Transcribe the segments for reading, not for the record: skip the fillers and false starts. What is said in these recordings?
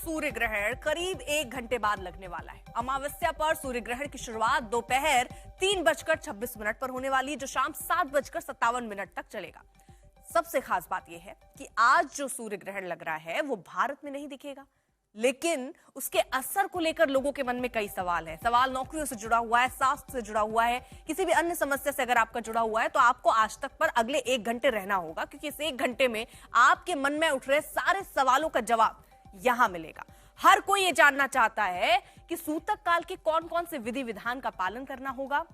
सूर्य ग्रहण करीब 1 घंटे बाद लगने वाला है। अमावस्या पर सूर्य ग्रहण की शुरुआत दोपहर 3:26 पर होने वाली है, जो शाम 7:57 तक चलेगा। सबसे खास बात यह है कि आज जो सूर्य ग्रहण लग रहा है वो भारत में नहीं दिखेगा, लेकिन उसके असर को लेकर लोगों के मन में कई सवाल हैं। सवाल नौकरियों से जुड़ा हुआ है, स्वास्थ्य से जुड़ा हुआ है, किसी भी अन्य समस्या से अगर आपका जुड़ा हुआ है तो आपको आज तक पर अगले 1 घंटे रहना होगा, क्योंकि इस 1 घंटे में आपके मन में उठ रहे सारे सवालों का जवाब यहां मिलेगा। हर कोई ये जानना चाहता है कि सूतक काल के कौन कौन से विधि विधान का पालन करना होगा।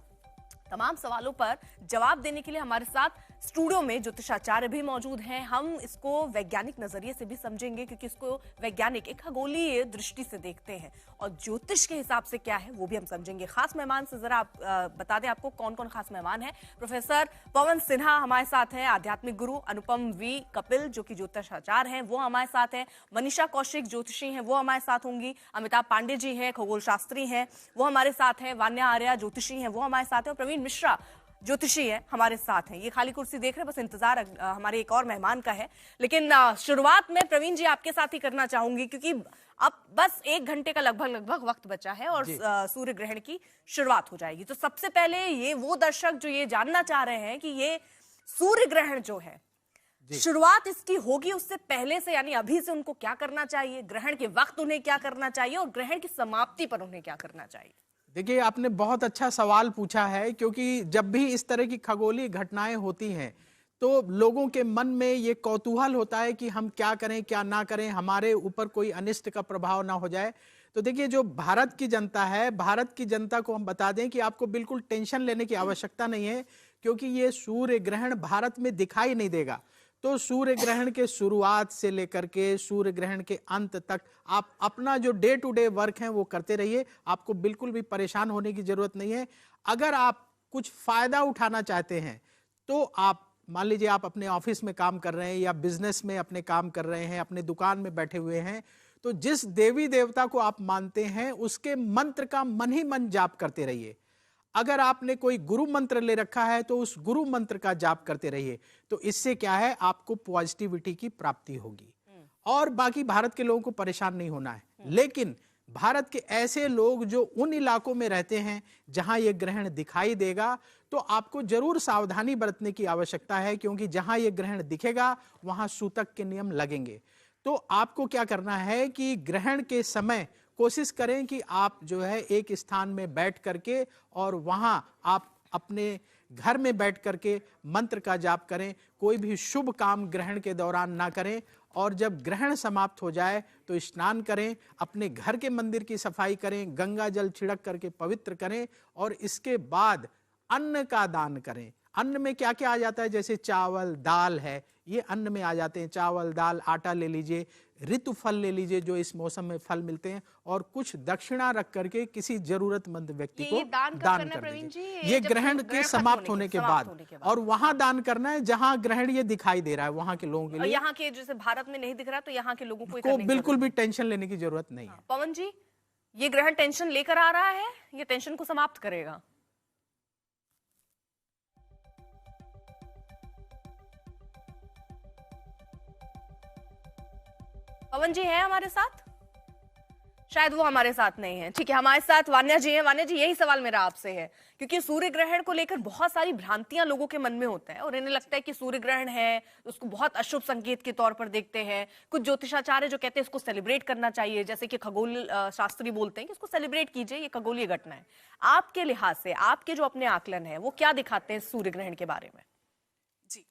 तमाम सवालों पर जवाब देने के लिए हमारे साथ स्टूडियो में ज्योतिषाचार्य भी मौजूद हैं। हम इसको वैज्ञानिक नजरिए से भी समझेंगे, क्योंकि इसको वैज्ञानिक एक खगोलीय दृष्टि से देखते हैं, और ज्योतिष के हिसाब से क्या है वो भी हम समझेंगे। खास मेहमान से जरा आप बता दें आपको कौन कौन खास मेहमान है। प्रोफेसर पवन सिन्हा हमारे साथ हैं, आध्यात्मिक गुरु। अनुपम वी कपिल जो कि ज्योतिषाचार्य हैं वो हमारे साथ हैं। मनीषा कौशिक ज्योतिषी हैं वो हमारे साथ होंगी। अमिताभ पांडे जी हैं, खगोल शास्त्री हैं, वो हमारे साथ हैं। वान्या आर्या ज्योतिषी हैं वो हमारे साथ हैं। और प्रवीण मिश्रा ज्योतिषी है हमारे साथ हैं। ये खाली कुर्सी देख रहे हैं, बस इंतजार हमारे एक और मेहमान का है। लेकिन शुरुआत में प्रवीण जी आपके साथ ही करना चाहूंगी, क्योंकि अब बस 1 घंटे का लगभग वक्त बचा है और सूर्य ग्रहण की शुरुआत हो जाएगी। तो सबसे पहले ये वो दर्शक जो ये जानना चाह रहे हैं कि ये सूर्य ग्रहण जो है शुरुआत इसकी होगी उससे पहले से, यानी अभी से उनको क्या करना चाहिए, ग्रहण के वक्त उन्हें क्या करना चाहिए और ग्रहण की समाप्ति पर उन्हें क्या करना चाहिए? देखिए, आपने बहुत अच्छा सवाल पूछा है, क्योंकि जब भी इस तरह की खगोलीय घटनाएं होती हैं तो लोगों के मन में ये कौतूहल होता है कि हम क्या करें क्या ना करें, हमारे ऊपर कोई अनिष्ट का प्रभाव ना हो जाए। तो देखिए, जो भारत की जनता है, भारत की जनता को हम बता दें कि आपको बिल्कुल टेंशन लेने की आवश्यकता नहीं है, क्योंकि ये सूर्य ग्रहण भारत में दिखाई नहीं देगा। तो सूर्य ग्रहण के शुरुआत से लेकर के सूर्य ग्रहण के अंत तक आप अपना जो डे टू डे वर्क है वो करते रहिए। आपको बिल्कुल भी परेशान होने की जरूरत नहीं है। अगर आप कुछ फायदा उठाना चाहते हैं तो आप मान लीजिए आप अपने ऑफिस में काम कर रहे हैं या बिजनेस में अपने काम कर रहे हैं, अपने दुकान में बैठे हुए हैं, तो जिस देवी देवता को आप मानते हैं उसके मंत्र का मन ही मन जाप करते रहिए। अगर आपने कोई गुरु मंत्र ले रखा है तो उस गुरु मंत्र का जाप करते रहिए। तो इससे क्या है, आपको पॉजिटिविटी की प्राप्ति होगी। और बाकी भारत के लोगों को परेशान नहीं होना है। लेकिन भारत के ऐसे लोग जो उन इलाकों में रहते हैं जहां ये ग्रहण दिखाई देगा, तो आपको जरूर सावधानी बरतने की आवश्यकता है, क्योंकि जहां ये ग्रहण दिखेगा वहां सूतक के नियम लगेंगे। तो आपको क्या करना है कि ग्रहण के समय कोशिश करें कि आप जो है एक स्थान में बैठ करके और वहां आप अपने घर में बैठ करके मंत्र का जाप करें। कोई भी शुभ काम ग्रहण के दौरान ना करें, और जब ग्रहण समाप्त हो जाए तो स्नान करें, अपने घर के मंदिर की सफाई करें, गंगा जल छिड़क करके पवित्र करें, और इसके बाद अन्न का दान करें। अन्न में क्या क्या आ जाता है, जैसे चावल दाल है, ये अन्न में आ जाते हैं। चावल दाल, आटा ले लीजिए, ऋतु फल ले लीजिए जो इस मौसम में फल मिलते हैं, और कुछ दक्षिणा रख करके किसी जरूरतमंद व्यक्ति को दान कर दीजिए। ये ग्रहण के समाप्त होने के बाद, और वहां दान करना है जहां ग्रहण ये दिखाई दे रहा है, वहां के लोगों के लिए। यहाँ के जैसे भारत में नहीं दिख रहा तो यहाँ के लोगों को बिल्कुल भी टेंशन लेने की जरूरत नहीं है। पवन जी, ये ग्रहण टेंशन लेकर आ रहा है, ये टेंशन को समाप्त करेगा? पवन जी हैं हमारे साथ? शायद वो हमारे साथ नहीं है। ठीक है, हमारे साथ वान्या जी हैं। वान्या जी, यही सवाल मेरा आपसे है, क्योंकि सूर्य ग्रहण को लेकर बहुत सारी भ्रांतियां लोगों के मन में होता है, और इन्हें लगता है कि सूर्य ग्रहण है उसको बहुत अशुभ संकेत के तौर पर देखते हैं। कुछ ज्योतिषाचार्य जो कहते हैं इसको सेलिब्रेट करना चाहिए, जैसे कि खगोल शास्त्री बोलते हैं कि इसको सेलिब्रेट कीजिए, ये खगोलीय घटना है। आपके लिहाज से आपके जो अपने आकलन है वो क्या दिखाते हैं सूर्य ग्रहण के बारे में? जी,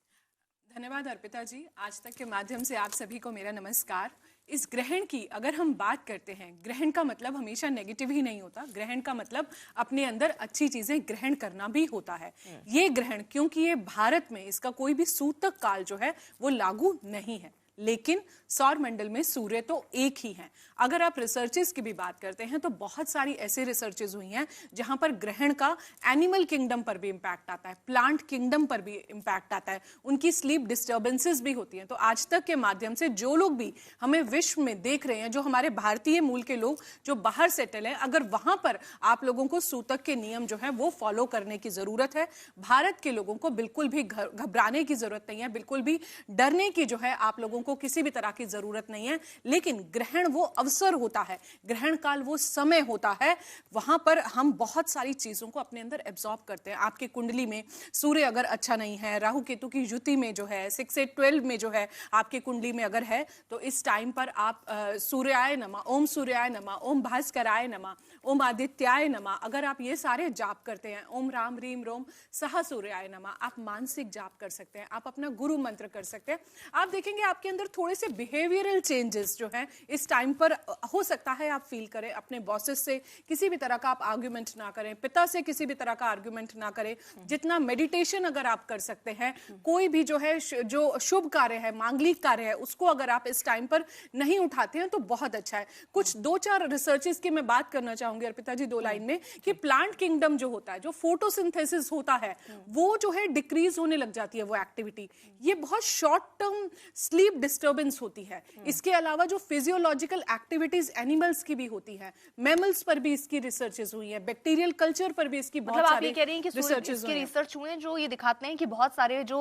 धन्यवाद अर्पिता जी। आज तक के माध्यम से आप सभी को मेरा नमस्कार। इस ग्रहण की अगर हम बात करते हैं, ग्रहण का मतलब हमेशा नेगेटिव ही नहीं होता। ग्रहण का मतलब अपने अंदर अच्छी चीजें ग्रहण करना भी होता है। ये ग्रहण, क्योंकि ये भारत में इसका कोई भी सूतक काल जो है वो लागू नहीं है, लेकिन सौर मंडल में सूर्य तो एक ही है। अगर आप रिसर्चेस की भी बात करते हैं तो बहुत सारी ऐसे रिसर्चेस हुई हैं जहां पर ग्रहण का एनिमल किंगडम पर भी इंपैक्ट आता है, प्लांट किंगडम पर भी इंपैक्ट आता है, उनकी स्लीप डिस्टर्बेंसेस भी होती हैं। तो आज तक के माध्यम से जो लोग भी हमें विश्व में देख रहे हैं, जो हमारे भारतीय मूल के लोग जो बाहर सेटल हैं, अगर वहां पर आप लोगों को सूतक के नियम जो है वो फॉलो करने की जरूरत है। भारत के लोगों को बिल्कुल भी घबराने की जरूरत नहीं है, बिल्कुल भी डरने की जो है आप लोगों को उसको किसी भी तरह की जरूरत नहीं है। लेकिन ग्रहण वो अवसर होता है, ग्रहण काल वो समय होता है, वहां पर हम बहुत सारी चीजों को अपने अंदर एब्जॉर्ब करते हैं। आपके कुंडली में सूर्य अगर अच्छा नहीं है, राहु केतु की युति में जो है 6 से 12 में जो है आपके कुंडली में अगर है, तो इस टाइम पर आप सूर्याय नमः, ओम सूर्याय नमः, ओम भास्कराय नमः, ओम आदित्याय नमः, अगर आप ये सारे जाप करते हैं, ओम राम रीम रोम सह सूर्याय नमः, आप मानसिक जाप कर सकते हैं, आप अपना गुरु मंत्र कर सकते हैं। आप देखेंगे आपके अंदर थोड़े से बिहेवियरल चेंजेस जो हैं इस टाइम पर हो सकता है आप फील करें। अपने बॉसेस से किसी भी तरह का आप आर्ग्यूमेंट ना करें, पिता से किसी भी तरह का आर्ग्यूमेंट ना करें। जितना मेडिटेशन अगर आप कर सकते हैं, कोई भी जो है जो शुभ कार्य है, मांगलिक कार्य है, उसको अगर आप इस टाइम पर नहीं उठाते हैं तो बहुत अच्छा है। कुछ 2-4 रिसर्चेस की मैं बात करना चाहूंगी अर्पिता जी 2 लाइन में, कि प्लांट किंगडम जो होता है, जो फोटोसिंथेसिस होता है, वो जो है डिक्रीज होने लग जाती है वो एक्टिविटी। ये बहुत शॉर्ट टर्म स्लीप डिस्टर्बेंस होती है। इसके अलावा जो फिजियोलॉजिकल एक्टिविटीज एनिमल्स की भी होती है, मैमल्स पर भी इसकी रिसर्चेस हुई है, बैक्टीरियल कल्चर पर भी इसकी बहुत सारी आप ये कह रही हैं कि इसके रिसर्च हुए जो ये दिखाते हैं कि बहुत सारे जो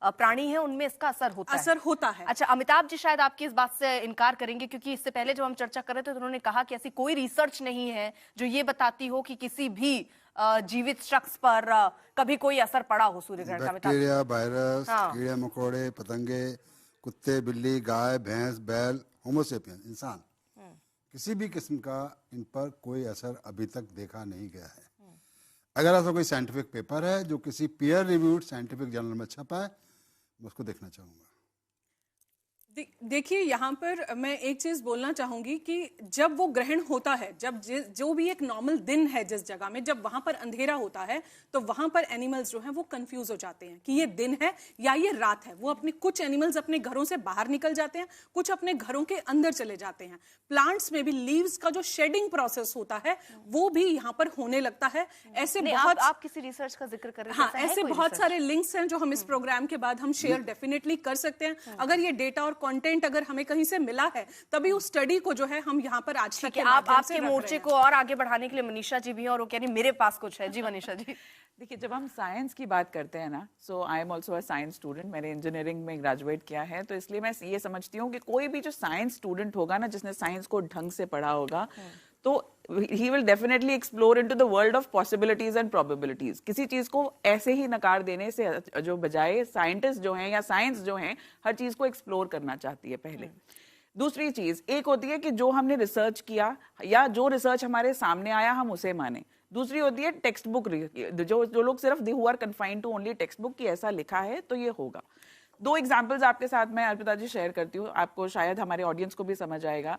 प्राणी हैं उनमें इसका असर होता है। अच्छा, अमिताभ जी शायद आपकी इस बात से इनकार करेंगे, क्योंकि इससे पहले जब हम चर्चा कर रहे थे तो उन्होंने कहा कि ऐसी कोई रिसर्च नहीं है जो ये बताती हो कि किसी भी जीवित शख्स पर कभी कोई असर पड़ा हो सूर्य ग्रहण का। बैक्टीरिया, वायरस, कीड़े मकोड़े, पतंगे, कुत्ते, बिल्ली, गाय, भैंस, बैल, होमोसेपियन इंसान, किसी भी किस्म का इन पर कोई असर अभी तक देखा नहीं गया है। अगर ऐसा कोई साइंटिफिक पेपर है जो किसी पीयर रिव्यूड साइंटिफिक जर्नल में छपा है, मैं उसको देखना चाहूंगा। देखिए, यहाँ पर मैं एक चीज बोलना चाहूंगी कि जब वो ग्रहण होता है, जब जो भी एक नॉर्मल दिन है जिस जगह में, जब वहां पर अंधेरा होता है तो वहां पर एनिमल्स जो हैं वो कंफ्यूज हो जाते हैं कि ये दिन है या ये रात है। वो अपने कुछ एनिमल्स अपने घरों से बाहर निकल जाते हैं, कुछ अपने घरों के अंदर चले जाते हैं। प्लांट्स में भी लीव्स का जो शेडिंग प्रोसेस होता है वो भी यहाँ पर होने लगता है। ऐसे बहुत आप किसी रिसर्च का जिक्र कर रहे हैं? हाँ, ऐसे बहुत सारे लिंक्स हैं जो हम इस प्रोग्राम के बाद हम शेयर डेफिनेटली कर सकते हैं। अगर ये डेटा और कंटेंट अगर हमें कहीं से मिला है, तभी उस स्टडी को जो है हम यहाँ पर आज तक आपके मोर्चे को और आगे बढ़ाने के लिए मनीषा जी भी हैं और वो कह रही मेरे पास कुछ है। जी मनीषा जी। देखिए, जब हम साइंस की बात करते हैं ना, so I am also a science student, मैंने इंजीनियरिंग में ग्रेजुएट किया है, तो इसलिए मैं ये समझती हूँ कि कोई भी जो साइंस स्टूडेंट होगा ना, जिसने साइंस को ढंग से पढ़ा होगा, तो he will definitely explore into the world of possibilities and probabilities. किसी चीज को ऐसे ही नकार देने से जो बजाय साइंटिस्ट जो हैं या साइंस जो हैं हर चीज को एक्सप्लोर करना चाहती है पहले। दूसरी चीज एक होती है कि जो हमने रिसर्च किया या जो रिसर्च हमारे सामने आया हम उसे माने। दूसरी होती है टेक्स्ट बुक, जो लोग सिर्फ they who are confined to only text book की ऐसा लिखा है तो ये होगा। 2 एग्जाम्पल्स आपके साथ मैं अर्पिता जी शेयर करती हूँ, आपको शायद हमारे ऑडियंस को भी समझ आएगा।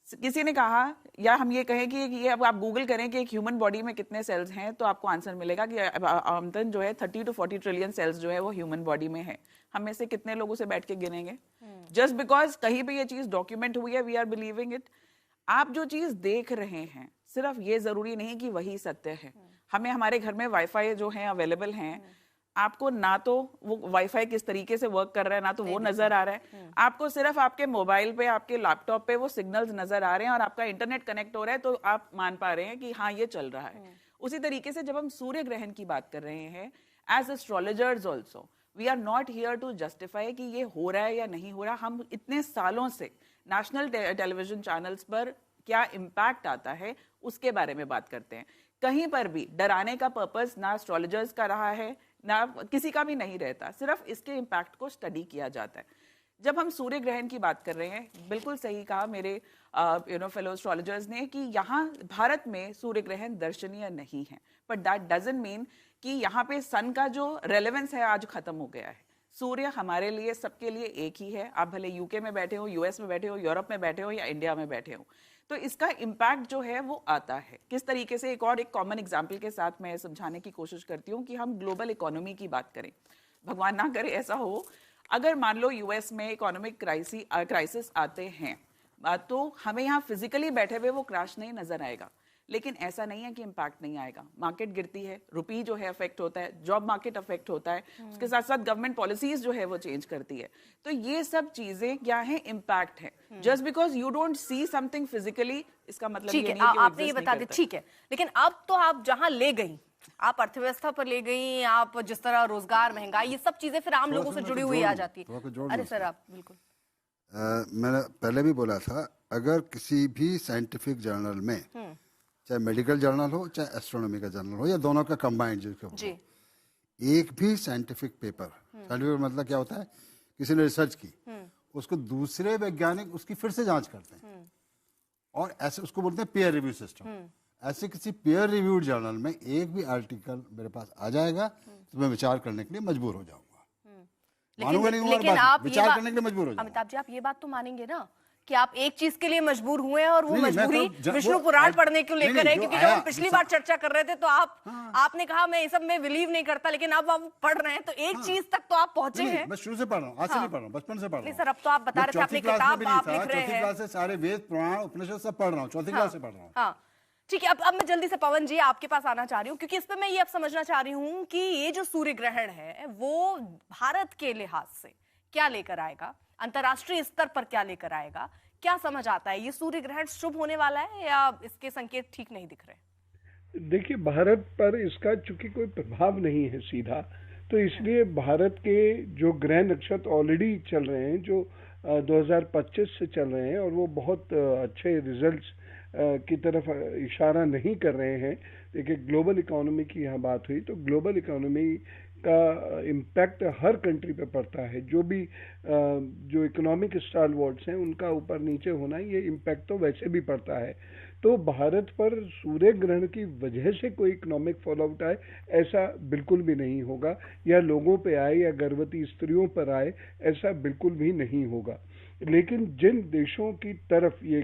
किसी ने कहा, या हम ये कहें कि ये अब आप गूगल करें कि एक ह्यूमन बॉडी में कितने सेल्स हैं, तो आपको आंसर मिलेगा कि आमतन जो है 30 to 40 ट्रिलियन सेल्स जो है वो ह्यूमन बॉडी में है। हम में से कितने लोगों से बैठ के गिनेंगे? जस्ट बिकॉज कहीं पे ये चीज डॉक्यूमेंट हुई है, वी आर बिलीविंग इट। आप जो चीज देख रहे हैं सिर्फ ये जरूरी नहीं कि वही सत्य है। हमें हमारे घर में वाईफाई जो है अवेलेबल हैं, आपको ना तो वो वाईफाई किस तरीके से वर्क कर रहा है ना तो वो नजर आ रहा है, आपको सिर्फ आपके मोबाइल पे, आपके लैपटॉप पे वो सिग्नल्स नजर आ रहे हैं और आपका इंटरनेट कनेक्ट हो रहा है तो आप मान पा रहे हैं कि हाँ ये चल रहा है। उसी तरीके से जब हम सूर्य ग्रहण की बात कर रहे हैं, as astrologers also we are not here to justify कि ये हो रहा है या नहीं हो रहा। हम इतने सालों से नेशनल टेलीविजन चैनल्स पर क्या इम्पैक्ट आता है उसके बारे में बात करते हैं। कहीं पर भी डराने का पर्पस ना एस्ट्रोलॉजर्स का रहा है ना किसी का भी नहीं रहता, सिर्फ इसके इम्पैक्ट को स्टडी किया जाता है। जब हम सूर्य ग्रहण की बात कर रहे हैं, बिल्कुल सही कहा मेरे फेलो एस्ट्रोलॉजर्स ने कि यहाँ भारत में सूर्य ग्रहण दर्शनीय नहीं है, बट दैट डजंट मीन कि यहाँ पे सन का जो रेलेवेंस है आज खत्म हो गया है। सूर्य हमारे लिए, सबके लिए एक ही है। आप भले यूके में बैठे हो, यूएस में बैठे हो, यूरोप में बैठे हो या इंडिया में बैठे हो, तो इसका इम्पैक्ट जो है वो आता है। किस तरीके से, एक कॉमन एग्जाम्पल के साथ मैं समझाने की कोशिश करती हूँ कि हम ग्लोबल इकोनॉमी की बात करें। भगवान ना करे ऐसा हो, अगर मान लो यूएस में इकोनॉमिक क्राइसिस आते हैं तो हमें यहाँ फिजिकली बैठे हुए वो क्रैश नहीं नजर आएगा, लेकिन ऐसा नहीं है कि इम्पैक्ट नहीं आएगा। मार्केट गिरती है, रुपी जो है अफेक्ट होता है, जॉब मार्केट अफेक्ट होता है, उसके साथ साथ गवर्नमेंट पॉलिसीज जो है वो चेंज करती है। तो ये सब चीजें क्या है, इम्पैक्ट है। Just because you don't see something physically, इसका मतलब ये नहीं कि आपने ये बता दिया, ठीक है। लेकिन अब तो आप जहां ले गई, आप अर्थव्यवस्था पर ले गई, आप जिस तरह रोजगार, महंगाई, ये सब चीजें फिर आम लोगों से जुड़ी हुई आ जाती है। अरे सर आप बिल्कुल मैंने पहले भी बोला था, अगर किसी भी साइंटिफिक जर्नल में, चाहे मेडिकल जर्नल हो चाहे एस्ट्रोनॉमी का जर्नल हो या दोनों का कंबाइंड जिसको हो, एक भी साइंटिफिक पेपर, साइंटिफिक मतलब क्या होता है, किसी ने रिसर्च की, उसको दूसरे वैज्ञानिक उसकी फिर से जांच करते हैं और ऐसे उसको बोलते हैं पीयर रिव्यू सिस्टम। ऐसे किसी पीयर रिव्यूड जर्नल में एक भी आर्टिकल मेरे पास आ जाएगा तो मैं विचार करने के लिए मजबूर हो जाऊंगा। मानूंगा नहीं, लेकिन आप विचार करने के लिए मजबूर हो जाऊंगा। अमिताभ जी, आप ये बात तो मानेंगे ना कि आप एक चीज के लिए मजबूर हुए हैं और वो मजबूरी विष्णु पुराण पढ़ने को लेकर है, क्योंकि जब हम पिछली बार चर्चा कर रहे थे तो आपने कहा मैं इस सब में बिलीव नहीं करता, लेकिन अब आप पढ़ रहे हैं तो एक चीज तक तो आप पहुंचे हैं। मैं शुरू से पढ़ रहा हूँ, आज से नहीं पढ़ रहा हूँ, बचपन से पढ़ रहा हूँ। सर, अब तो आप बता रहे थे अपनी किताब आप लिख रहे हैं। चौथी क्लास से सारे वेद पुराण उपनिषद सब पढ़ रहा हूँ, चौथी क्लास से पढ़ रहा हूँ। हाँ ठीक है, अब मैं जल्दी से पवन जी आपके पास आना चाह रही हूँ, क्योंकि इस पे मैं ये अब समझना चाह रही हूँ कि ये जो सूर्य ग्रहण है वो भारत के लिहाज से क्या लेकर आएगा, अंतर्राष्ट्रीय स्तर पर क्या लेकर आएगा, क्या समझ आता है? ये सूर्य ग्रहण शुभ होने वाला है या इसके संकेत ठीक नहीं दिख रहे? देखिए, भारत पर इसका चूंकि कोई प्रभाव नहीं है सीधा, तो इसलिए भारत के जो ग्रह नक्षत्र ऑलरेडी चल रहे हैं, जो 2025 से चल रहे हैं और वो बहुत अच्छे रिजल्ट्स की तरफ इशारा नहीं कर रहे हैं। देखिए, ग्लोबल इकोनॉमी की यहाँ बात हुई तो ग्लोबल इकोनॉमी का इम्पैक्ट हर कंट्री पे पड़ता है। जो भी जो इकोनॉमिक स्टालवर्ड्स हैं उनका ऊपर नीचे होना, ये इम्पैक्ट तो वैसे भी पड़ता है। तो भारत पर सूर्य ग्रहण की वजह से कोई इकोनॉमिक फॉलोआउट आए ऐसा बिल्कुल भी नहीं होगा, या लोगों पे आए या गर्भवती स्त्रियों पर आए ऐसा बिल्कुल भी नहीं होगा। लेकिन जिन देशों की तरफ ये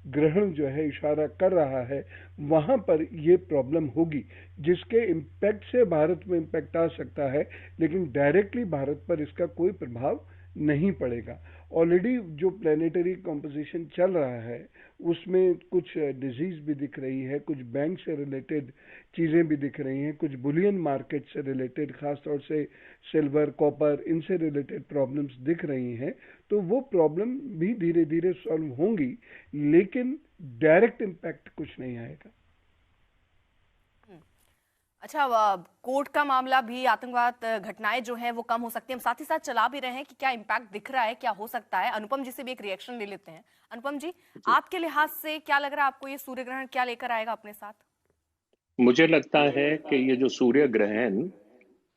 ग्रहण जो है इशारा कर रहा है, वहां पर ये प्रॉब्लम होगी, जिसके इम्पैक्ट से भारत में इम्पैक्ट आ सकता है, लेकिन डायरेक्टली भारत पर इसका कोई प्रभाव नहीं पड़ेगा। ऑलरेडी जो प्लानिटरी कॉम्पोजिशन चल रहा है उसमें कुछ डिजीज भी दिख रही है, कुछ बैंक से रिलेटेड चीजें भी दिख रही हैं, कुछ बुलियन मार्केट से रिलेटेड, खासतौर से सिल्वर, कॉपर, इनसे रिलेटेड प्रॉब्लम्स दिख रही हैं। तो वो प्रॉब्लम भी धीरे धीरे सॉल्व होंगी, लेकिन डायरेक्ट इम्पैक्ट कुछ नहीं आएगा। अच्छा, कोर्ट का मामला भी, आतंकवाद घटनाएं जो हैं वो कम हो सकती हैं, हम साथ ही साथ चला भी रहे हैं कि क्या इम्पैक्ट दिख रहा है, क्या हो सकता है। अनुपम जी से भी एक रिएक्शन ले लेते हैं। अनुपम जी, आपके लिहाज से क्या लग रहा है आपको, ये सूर्य ग्रहण क्या लेकर आएगा अपने साथ? मुझे लगता है कि ये जो सूर्य ग्रहण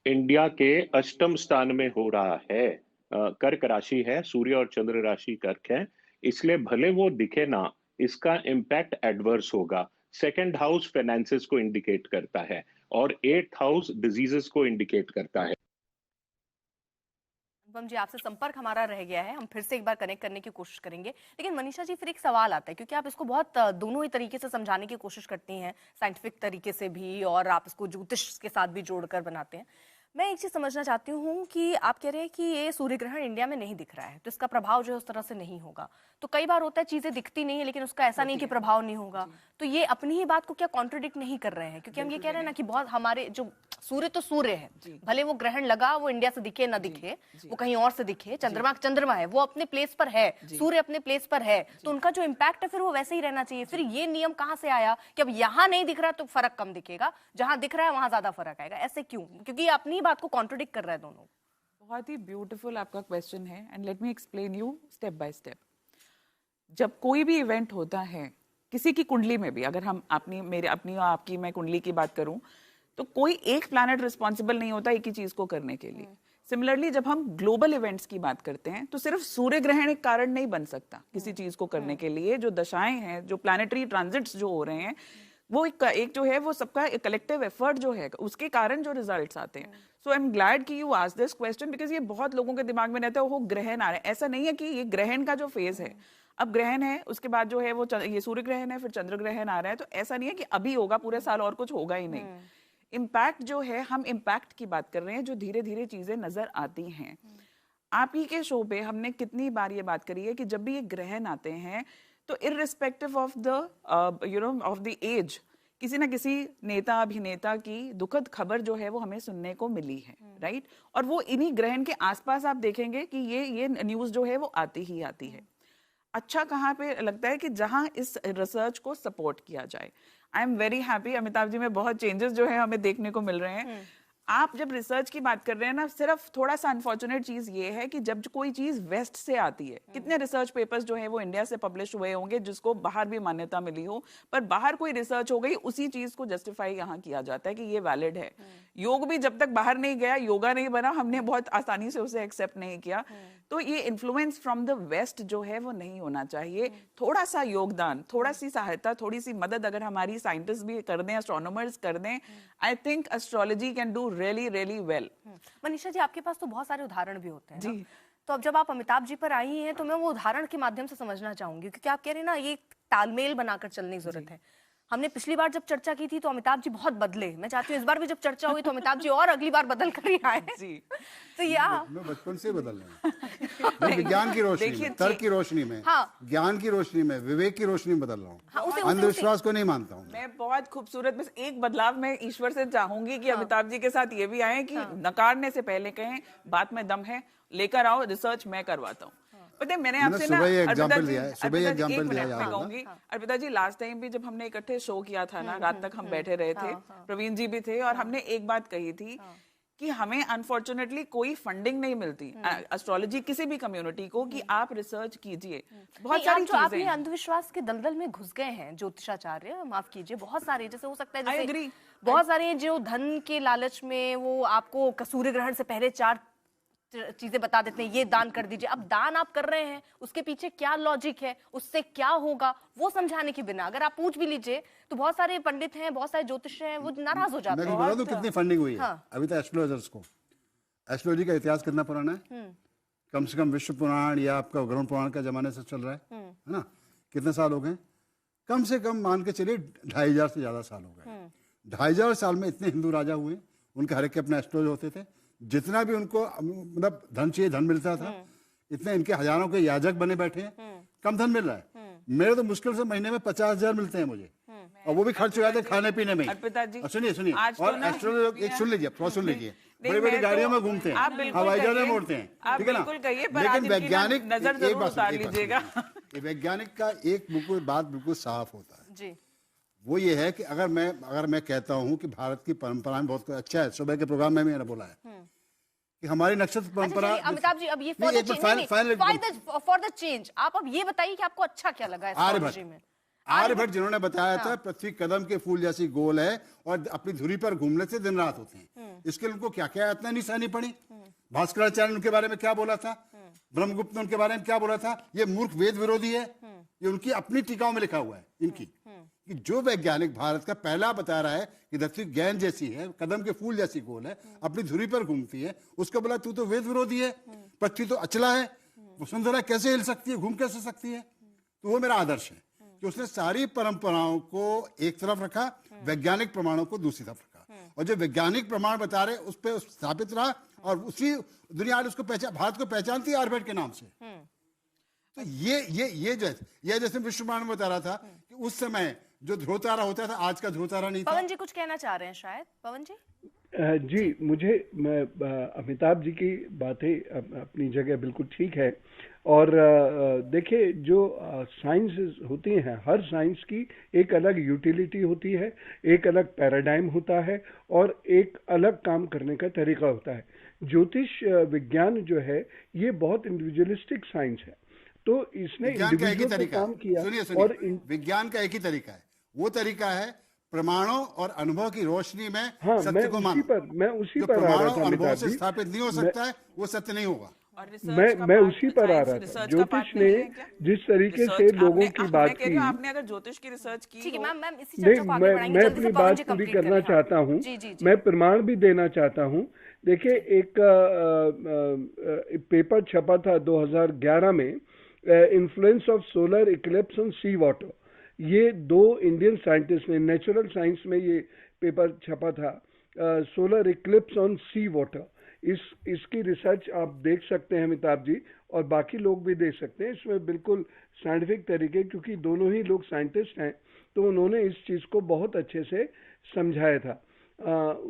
इंडिया के अष्टम स्थान में हो रहा है, कर्क राशि है, सूर्य और चंद्र राशि कर्क है, इसलिए भले वो दिखे ना, इसका इम्पैक्ट एडवर्स होगा। सेकंड हाउस फाइनेंसेस को इंडिकेट करता है और 8th हाउस डिजीजेस को इंडिकेट करता है। अनुपम जी, आपसे संपर्क हमारा रह गया है, हम फिर से एक बार कनेक्ट करने की कोशिश करेंगे। लेकिन मनीषा जी, फिर एक सवाल आता है, क्योंकि आप इसको बहुत दोनों ही तरीके से समझाने की कोशिश करती हैं, साइंटिफिक तरीके से भी और आप इसको ज्योतिष के साथ भी जोड़कर बनाते हैं। मैं एक चीज समझना चाहती हूँ कि आप कह रहे हैं कि ये सूर्य ग्रहण इंडिया में नहीं दिख रहा है तो इसका प्रभाव जो है उस तरह से नहीं होगा। तो कई बार होता है चीजें दिखती नहीं है लेकिन उसका ऐसा नहीं कि प्रभाव नहीं होगा, तो ये अपनी ही बात को क्या कॉन्ट्रडिक्ट नहीं कर रहे हैं? क्योंकि हम ये कह रहे हैं ना कि बहुत हमारे जो सूर्य तो सूर्य है, भले वो ग्रहण लगा वो इंडिया से दिखे ना दिखे, वो कहीं और से दिखे, चंद्रमा है, वो अपने प्लेस पर है, सूर्य अपने प्लेस पर है, तो उनका जो इम्पैक्ट है फिर वो वैसे ही रहना चाहिए। फिर ये नियम कहाँ से आया कि अब यहाँ नहीं दिख रहा तो फर्क कम दिखेगा, जहां दिख रहा है वहां ज्यादा फर्क आएगा? ऐसे क्यों? क्योंकि अपनी बात को कॉन्ट्रडिक्ट कर रहा है दोनों। बहुत ही ब्यूटीफुल आपका क्वेश्चन है and let me explain you step by step. जब कोई भी इवेंट होता है किसी की कुंडली में भी, अगर हम अपनी आपकी मैं कुंडली की बात करूं, तो कोई एक प्लैनेट रिस्पॉन्सिबल नहीं होता एक ही चीज को करने के लिए। सिमिलरली जब हम ग्लोबल इवेंट्स की बात करते हैं तो सिर्फ सूर्य ग्रहण एक कारण नहीं बन सकता किसी चीज को करने के लिए। जो दशाएं हैं, जो प्लैनेटरी ट्रांजिट्स जो हो रहे हैं, वो एक जो है वो सबका कलेक्टिव एफर्ट जो है उसके कारण जो रिजल्ट्स आते हैं। सो आई एम ग्लैड कि you asked this question, because ये बहुत लोगों के दिमाग में रहता है वो ग्रहण आ रहा है। ऐसा नहीं है कि ये ग्रहण का जो फेज है, अब ग्रहण है उसके बाद जो है वो ये सूर्य ग्रहण है, फिर चंद्र ग्रहण आ रहा है, तो ऐसा नहीं है कि अभी होगा पूरे साल और कुछ होगा ही नहीं। इम्पैक्ट जो है, हम इम्पैक्ट की बात कर रहे हैं, जो धीरे धीरे चीजें नजर आती हैं। आप ही के शो पे हमने कितनी बार ये बात करी है कि जब भी ये ग्रहण आते हैं तो irrespective of the of the age, किसी ना किसी नेता अभिनेता की दुखद खबर जो है वो हमें सुनने को मिली है, राइट? और वो इन्हीं ग्रहण के आसपास आप देखेंगे कि ये न्यूज जो है वो आती ही आती है। अच्छा कहाँ पे लगता है कि जहां इस रिसर्च को सपोर्ट किया जाए। I am very happy Amitabh ji में बहुत चेंजेस जो है हमें देखने को मिल रहे हैं। आप जब रिसर्च की बात कर रहे हैं ना, सिर्फ थोड़ा सा अनफॉर्चुनेट चीज ये है कि जब कोई चीज वेस्ट से आती है, कितने रिसर्च पेपर्स जो है वो इंडिया से पब्लिश हुए होंगे जिसको बाहर भी मान्यता मिली हो, पर बाहर कोई रिसर्च हो गई, उसी चीज को जस्टिफाई यहाँ किया जाता है कि ये वैलिड है। योग भी जब तक बाहर नहीं गया, योगा नहीं बना, हमने बहुत आसानी से उसे एक्सेप्ट नहीं किया। तो ये इन्फ्लुएंस फ्रॉम द वेस्ट जो है वो नहीं होना चाहिए। थोड़ा सा योगदान, थोड़ा सी सहायता, थोड़ी सी मदद अगर हमारी साइंटिस्ट भी कर दें, एस्ट्रोनॉमर्स कर दें, I think astrology can do really really well. Manisha ji, आपके पास तो बहुत सारे उदाहरण भी होते हैं जी। तो अब जब आप अमिताभ जी पर आई हैं तो मैं वो उदाहरण के माध्यम से समझना चाहूंगी, क्योंकि आप कह रहे हैं ना ये तालमेल बनाकर चलने की जरूरत है। हमने पिछली बार जब चर्चा की थी तो अमिताभ जी बहुत बदले, मैं चाहती हूँ इस बार भी जब चर्चा होगी तो अमिताभ जी और अगली बार बदल कर ही आए जी। तो मैं बचपन से बदल रहा हूँ विज्ञान की रोशनी में, तर्क की रोशनी में, ज्ञान की रोशनी में, विवेक की रोशनी में बदल रहा हूँ। अंधविश्वास को नहीं मानता हूँ मैं। बहुत खूबसूरत, बस एक बदलाव मैं ईश्वर से चाहूंगी कि अमिताभ जी के साथ ये भी आए कि नकारने से पहले कहें बात में दम है, लेकर आओ, रिसर्च मैं करवाता हूँ। पता है मैंने आपसे ना अर्पिता जी लास्ट टाइम भी जब हमने इकट्ठे शो किया था ना, रात तक हम बैठे रहे थे, प्रवीण जी भी थे, और हमने एक बात कही थी कि हमें अनफॉर्चुनेटली कोई फंडिंग नहीं मिलती एस्ट्रोलॉजी किसी भी कम्युनिटी को कि आप रिसर्च कीजिए। बहुत सारी चीजें आपने अंधविश्वास के दलदल में घुस गए हैं, ज्योतिषाचार्य माफ कीजिए, बहुत सारे, जैसे हो सकता है जैसे बहुत सारे जो धन के लालच में वो आपको सूर्य ग्रहण से पहले 4 चीजें बता देते हैं, ये दान कर दीजिए। अब दान आप कर रहे हैं, उसके पीछे क्या लॉजिक है, उससे क्या होगा, वो समझाने के बिना अगर आप पूछ भी लीजिए तो बहुत सारे पंडित हैं, बहुत सारे ज्योतिष हैं, वो नाराज हो जाते हैं। मैं कितनी फंडिंग हुई है अभी तक एस्ट्रोलॉजर्स को। एस्ट्रोलॉजी का इतिहास कितना पुराना है? कम से कम विश्व पुराण या आपका गरुड़ पुराण का जमाने से चल रहा है ना? कितने साल हो गए? कम से कम मान के चलिए 2500 से ज्यादा साल हो गए। 2500 साल में इतने हिंदू राजा हुए, उनके हर एक के अपने एस्ट्रोलॉजर होते थे, जितना भी उनको मतलब धन चाहिए धन मिलता था। इतने इनके हजारों के याजक बने बैठे हैं, कम धन मिल रहा है। मेरे तो मुश्किल से महीने में 50,000 मिलते हैं मुझे, और वो भी खर्च हो जाते हैं खाने पीने में। सुनिए और एस्ट्रोलॉजर एक सुन लीजिए, बड़ी बड़ी गाड़ियों में घूमते हैं, हवाई जहाज में उड़ते हैं, ठीक है ना? लेकिन वैज्ञानिक का एक बात बिल्कुल साफ होता है, वो ये है कि अगर मैं कहता हूँ कि भारत की परंपरा में बहुत अच्छा है, सुबह के प्रोग्राम में मैंने बोला है कि हमारी नक्षत्र परंपरा। अमिताभ जी, अब ये फॉर द चेंज आप अब ये बताइए कि आपको अच्छा क्या लगा एस्ट्रोलॉजी में? आर्यभट्ट जिन्होंने बताया था पृथ्वी कदम के फूल जैसी गोल है और अपनी धुरी पर घूमने से दिन रात होते हैं। इसके लिए उनको क्या क्या इतना निशानी पड़ी? भास्कराचार्य ने उनके बारे में क्या बोला था? ब्रह्मगुप्त ने उनके बारे में क्या बोला था? ये मूर्ख वेद विरोधी है, ये उनकी अपनी टीकाओं में लिखा हुआ है इनकी, कि जो वैज्ञानिक भारत का पहला बता रहा है कि धरती गेंद जैसी है, कदम के फूल जैसी गोल है, अपनी धुरी पर घूमती है, उसको बोला तू तो वेद विरोधी है, पृथ्वी तो अचला है, वसुंधरा कैसे हिल सकती है, घूम कैसे सकती है? तो वो मेरा आदर्श है कि उसने सारी परंपराओं को एक तरफ रखा, वैज्ञानिक प्रमाणों को दूसरी तरफ रखा, और जो वैज्ञानिक प्रमाण बता रहे उस पर स्थापित रहा, और उसी दुनिया आज उसको भारत को पहचानती है आर्यभट्ट के नाम से। तो ये जैसे विश्व पुराण में बता रहा था कि उस समय जो ध्रुव तारा होता था, आज का ध्रुव तारा नहीं था। पवन जी कुछ कहना चाह रहे हैं शायद। पवन जी जी, मुझे अमिताभ जी की बातें अपनी जगह बिल्कुल ठीक है, और देखिए जो साइंस होती हैं, हर साइंस की एक अलग यूटिलिटी होती है, एक अलग पैराडाइम होता है, और एक अलग काम करने का तरीका होता है। ज्योतिष विज्ञान जो है ये बहुत इंडिविजुअलिस्टिक साइंस है, तो इसने इंडिविजुअल पे काम किया। और विज्ञान का एक ही तरीका है, वो तरीका है प्रमाणों और अनुभव की रोशनी में सत्य को मानना। मैं उसी पर आ रहा था, अनुभव से स्थापित नहीं हो सकता है, वो सत्य नहीं होगा। मैं उसी पर आ रहा था। ज्योतिष ने जिस तरीके से लोगों की बात की, आपने अगर ज्योतिष की रिसर्च की, मैं अपनी बात पूरी करना चाहता हूँ, मैं प्रमाण भी देना चाहता हूँ। देखिए एक पेपर छपा था 2011 में, influence of solar eclipse on sea water. ये 2 इंडियन साइंटिस्ट ने, नेचुरल साइंस में ये पेपर छपा था, solar eclipse on sea water. इसकी रिसर्च आप देख सकते हैं अमिताभ जी, और बाकी लोग भी देख सकते हैं। इसमें बिल्कुल साइंटिफिक तरीके, क्योंकि दोनों ही लोग साइंटिस्ट हैं, तो उन्होंने इस चीज को बहुत अच्छे से समझाया था।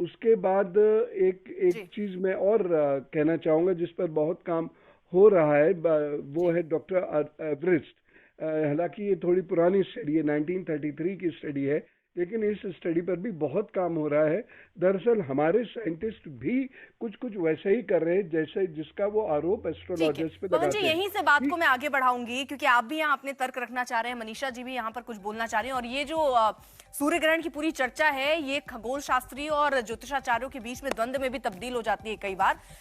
उसके बाद एक चीज मैं और कहना चाहूंगा जिस पर बहुत काम हो रहा है, वो है डॉक्टर एवरेस्ट। हालांकि ये थोड़ी पुरानी स्टडी है, 1933 की स्टडी है, लेकिन इस स्टडी पर भी बहुत काम हो रहा है। दरअसल हमारे साइंटिस्ट भी कुछ कुछ वैसा ही कर रहे हैं जैसे जिसका वो आरोप एस्ट्रोलॉजर्स पे पवन लगाते जी, हैं। यहीं से बात को मैं आगे बढ़ाऊंगी क्योंकि आप भी यहाँ अपने तर्क रखना चाह रहे हैं, मनीषा जी भी यहाँ पर कुछ बोलना चाह रहे हैं। और ये जो सूर्य ग्रहण की पूरी चर्चा है ये खगोल शास्त्री और ज्योतिषाचार्यों के बीच में द्वंद्व में भी तब्दील हो जाती है कई बार।